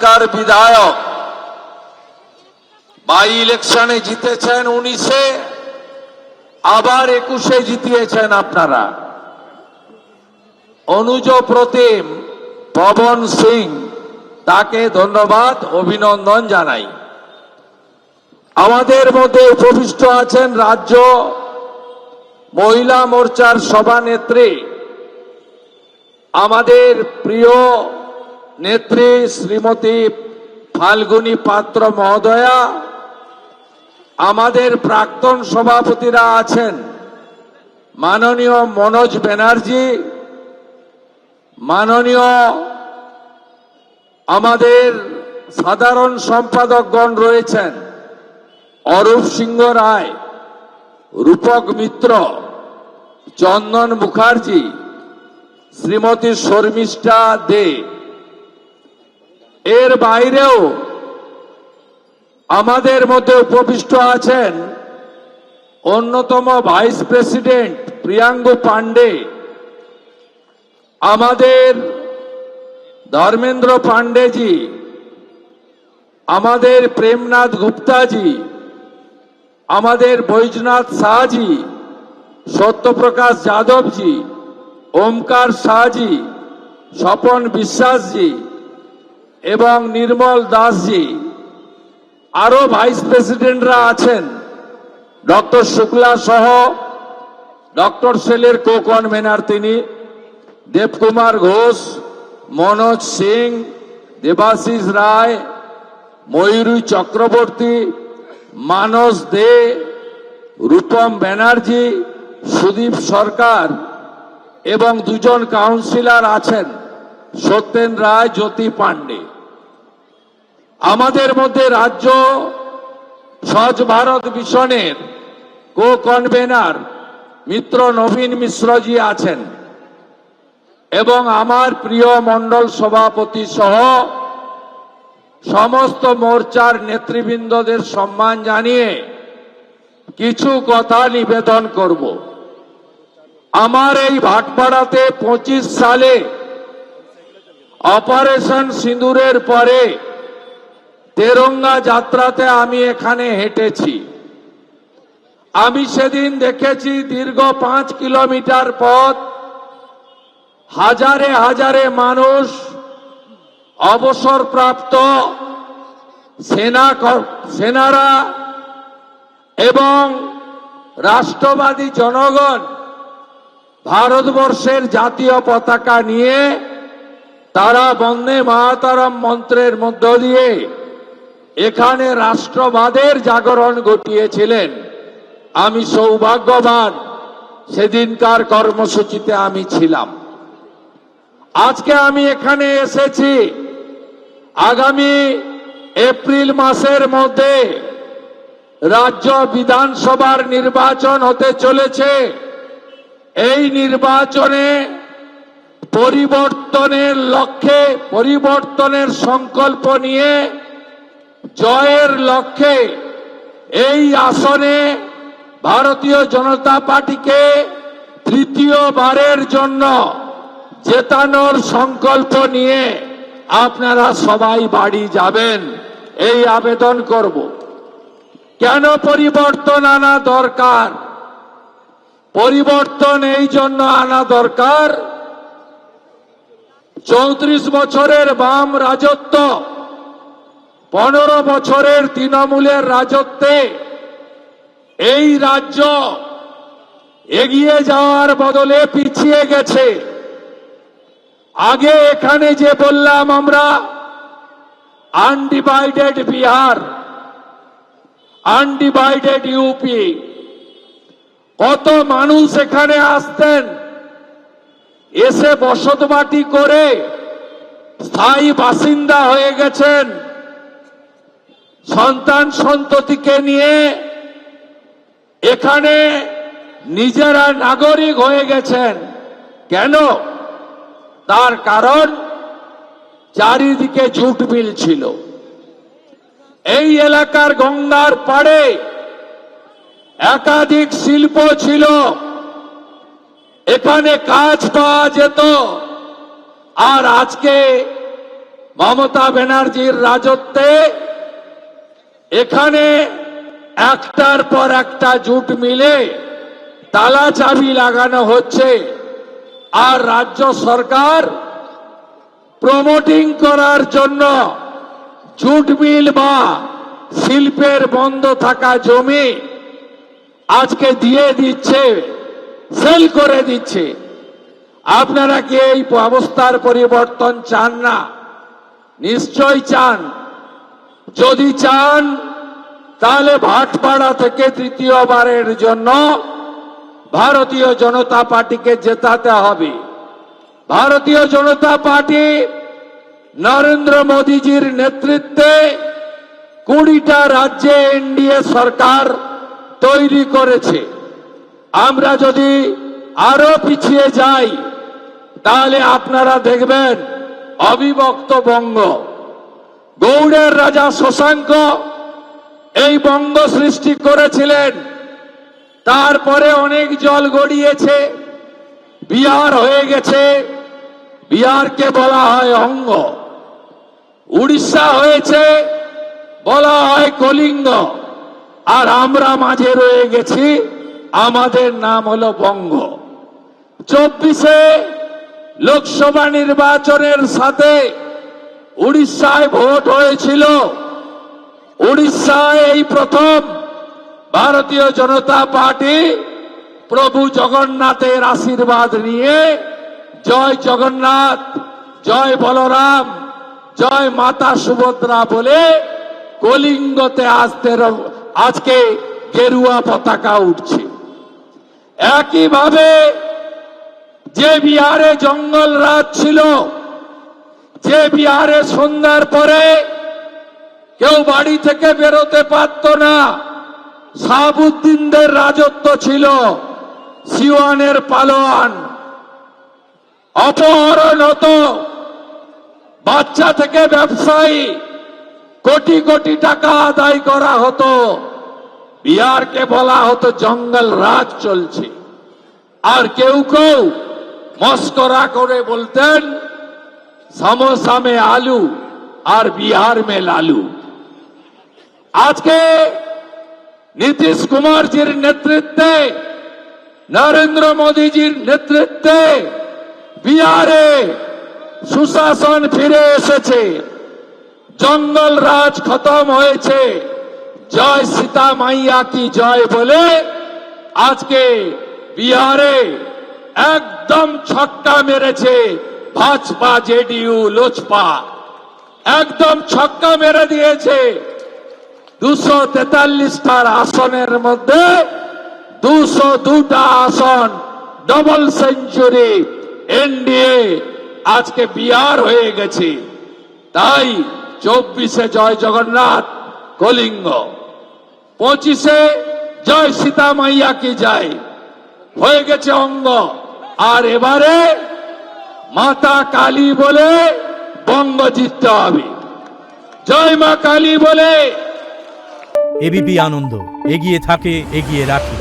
এলাকার বিধায়ক, বাই ইলেকশনে জিতেছেন 19-এ, আবার 21-এ জিতিয়েছেন আপনারা। অনুজ প্রতিম পবন সিং, তাকে ধন্যবাদ, অভিনন্দন জানাই। আমাদের মধ্যে উপবিষ্ট আছেন রাজ্য মহিলা মোর্চার সভানেত্রী, আমাদের প্রিয় নেত্রী শ্রীমতী ফাল্গুনী পাত্র মহোদয়া। আমাদের প্রাক্তন সভাপতিরা আছেন মাননীয় মনোজ ব্যানার্জি, মাননীয় আমাদের সাধারণ সম্পাদকগণ রয়েছেন অরূপ সিংহ রায়, রূপক মিত্র, চন্দন মুখার্জি, শ্রীমতী শর্মিষ্ঠা দে। এর বাইরেও আমাদের মধ্যে উপবিষ্ট আছেন অন্যতম ভাইস প্রেসিডেন্ট প্রিয়াঙ্গু পান্ডে, আমাদের ধর্মেন্দ্র পান্ডেজি, আমাদের প্রেমনাথ গুপ্তাজি, আমাদের বৈজনাথ শাহজি, সত্যপ্রকাশ যাদবজি, ওমকার শাহজি, স্বপন বিশ্বাসজি এবং নির্মল দাসজি। আরো ভাইস প্রেসিডেন্টরা আছেন ডক্টর শুক্লা সহ, ডক্টর সেলের কো কনভেনার তিনি, দেবকুমার ঘোষ, মনোজ সিং, দেবাশিস রায়, ময়ূরী চক্রবর্তী, মানস দে, রূপম ব্যানার্জি, সুদীপ সরকার এবং দুজন কাউন্সিলর আছেন সত্যেন রায়, জ্যোতি পান্ডে। আমাদের মধ্যে রাজ্য স্বচ্ছ ভারত মিশনের কো কনভেনার মিত্র নবীন মিশ্রজি আছেন এবং আমার প্রিয় মণ্ডল সভাপতি সহ সমস্ত মোর্চার নেতৃবৃন্দদের সম্মান জানিয়ে কিছু কথা নিবেদন করব। আমার এই ভাটপাড়াতে 25 সালে অপারেশন সিঁদুরের পরে তেরঙ্গা যাত্রাতে আমি এখানে হেঁটেছি। আমি সেদিন দেখেছি দীর্ঘ 5 কিলোমিটার পথ, হাজারে হাজারে মানুষ, অবসরপ্রাপ্ত সেনারা এবং রাষ্ট্রবাদী জনগণ ভারতবর্ষের জাতীয় পতাকা নিয়ে তারা বন্দে মাতরম মন্ত্রের মধ্য দিয়ে এখানে রাষ্ট্রবাদের জাগরণ ঘটিয়েছিলেন। আমি সৌভাগ্যবান, সেদিনকার কর্মসূচিতে আমি ছিলাম। আজকে আমি এখানে এসেছি আগামী এপ্রিল মাসের মধ্যে রাজ্য বিধানসভার নির্বাচন হতে চলেছে। এই নির্বাচনে পরিবর্তনের লক্ষ্যে, পরিবর্তনের সংকল্প নিয়ে জয়ের লক্ষ্যে এই আসনে ভারতীয় জনতা পার্টিকে তৃতীয়বারের জন্য জেতানোর সংকল্প নিয়ে আপনারা সবাই বাড়ি যাবেন, এই আবেদন করব। কেন পরিবর্তন আনা দরকার? পরিবর্তন এই জন্য আনা দরকার, 34 বছরের বাম রাজত্ব, 15 বছরের তৃণমূলের রাজত্বে এই রাজ্য এগিয়ে যাওয়ার বদলে পিছিয়ে গেছে। আগে এখানে যে বললাম আমরা আনডিভাইডেড বিহার, আনডিভাইডেড ইউপি, কত মানুষ এখানে আসতেন, এসে বসতবাটি করে স্থায়ী বাসিন্দা হয়ে গেছেন, সন্তান সন্ততিকে নিয়ে এখানে নিজেরা নাগরিক হয়ে গেছেন। কেন? তার কারণ চারিদিকে জুট মিল ছিল। এই এলাকার গঙ্গার পাড়ে একাধিক শিল্প ছিল, এখানে কাজ পাওয়া যেত। আর আজকে মমতা ব্যানার্জির রাজত্বে এখানে একটার পর একটা জুট মিলে তালা চাবি লাগানো হচ্ছে, আর রাজ্য সরকার প্রমোটিং করার জন্য জুট মিল বা শিল্পের বন্ধ থাকা জমি আজকে দিয়ে দিচ্ছে, সেল করে দিচ্ছে। আপনারা কি এই অবস্থার পরিবর্তন চান না? নিশ্চয় চান। যদি চান তাহলে ভাটপাড়া থেকে তৃতীয়বারের জন্য ভারতীয় জনতা পার্টিকে জেতাতে হবে। ভারতীয় জনতা পার্টি নরেন্দ্র মোদীজির নেতৃত্বে 20টা রাজ্যে এনডিএ সরকার তৈরি করেছে। আমরা যদি আরো পিছিয়ে যাই তাহলে আপনারা দেখবেন অবিভক্ত বঙ্গ। গৌড়ের রাজা শশাঙ্ক এই বঙ্গ সৃষ্টি করেছিলেন, তারপরে অনেক জল গড়িয়েছে, বিহার হয়ে গেছে, বিহারকে বলা হয় অঙ্গ। উড়িষ্যা হয়েছে, বলা হয় কলিঙ্গ, আর আমরা মাঝে রয়ে গেছি, আমাদের নাম হলো বঙ্গ। 24-এ লোকসভা নির্বাচনের সাথে উড়িষ্যায় ভোট হয়েছিল। উড়িষ্যায় এই প্রথম ভারতীয় জনতা পার্টি প্রভু জগন্নাথের আশীর্বাদ নিয়ে জয় জগন্নাথ, জয় বলরাম, জয় মাতা সুভদ্রা বলে কলিঙ্গতে আজকে গেরুয়া পতাকা উঠছে। একইভাবে যে বিহারে জঙ্গল রাজ ছিল, যে বিহারে সন্ধ্যার পরে কেউ বাড়ি থেকে বেরোতে পারত না, শাহাবুদ্দিনদের রাজত্ব ছিল, সিওয়ানের পালোয়ান, অপহরণ হতো, বাচ্চা থেকে ব্যবসায়ী, কোটি কোটি টাকা আদায় করা হতো। বিহারকে বলা হতো জঙ্গল রাজ চলছে। আর কেউ কেউ মস্করা করে বলতেন সমোসা মে আলু আর বিহার মে লালু। আজকে নীতিশ কুমারজির নেতৃত্বে, নরেন্দ্র মোদীজির নেতৃত্বে বিহারে সুশাসন ফিরে এসেছে, জঙ্গল রাজ খতম হয়েছে। জয় সীতা মাইয়া কি জয় বলে আজকে বিহারে একদম ছক্কা মেরেছে ভাজপা, জেডিইউ, লোজপা, একদম ছক্কা মেরে দিয়েছে। 243টার আসনের মধ্যে 202টা আসন, ডবল সেঞ্চুরি এনডিএ আজকে বিহার হয়ে গেছে। তাই 24-এ জয় জগন্নাথ কলিঙ্গ, 25-এ জয় সীতা মাইয়া কি জয় হয়ে গেছে অঙ্গ। আর এবারে মাতা কালী বলে বঙ্গ জিততে হবে। জয় মা কালী বলে। এবিপি আনন্দ, এগিয়ে থাকে, এগিয়ে রাখে।